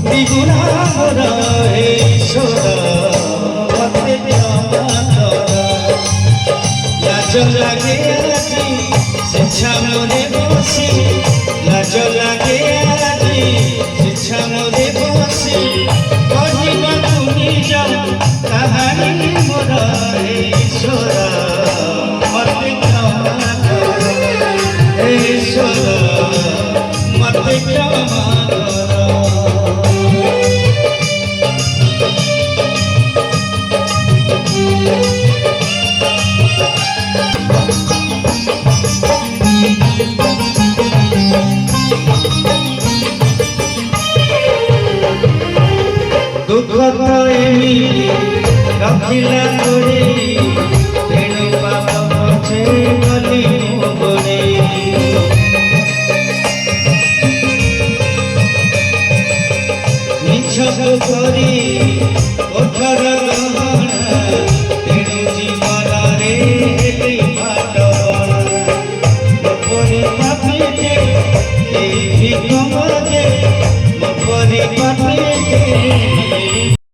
দ্বিগুণা মোরা ঈশ্বর মতে লাজ লাগে আজি শিক্ষা মনে বসি লাজ লাগে আজি শিক্ষা মনে বসি কহিবাকু নিজ কাহানি মোরা ঈশ্বর মতে ক্ষমা কর ঈশ্বর মতে ক্ষমা কর। দুঃখ তো এমিলি রখিলা করে তেণু পাপ পছে গলি মোরে মিছ করি কঠোর গহনা তেণু জীবନରେ হেলি ভাটবনা লোকরে পাপিতে এই ভিক্ষমা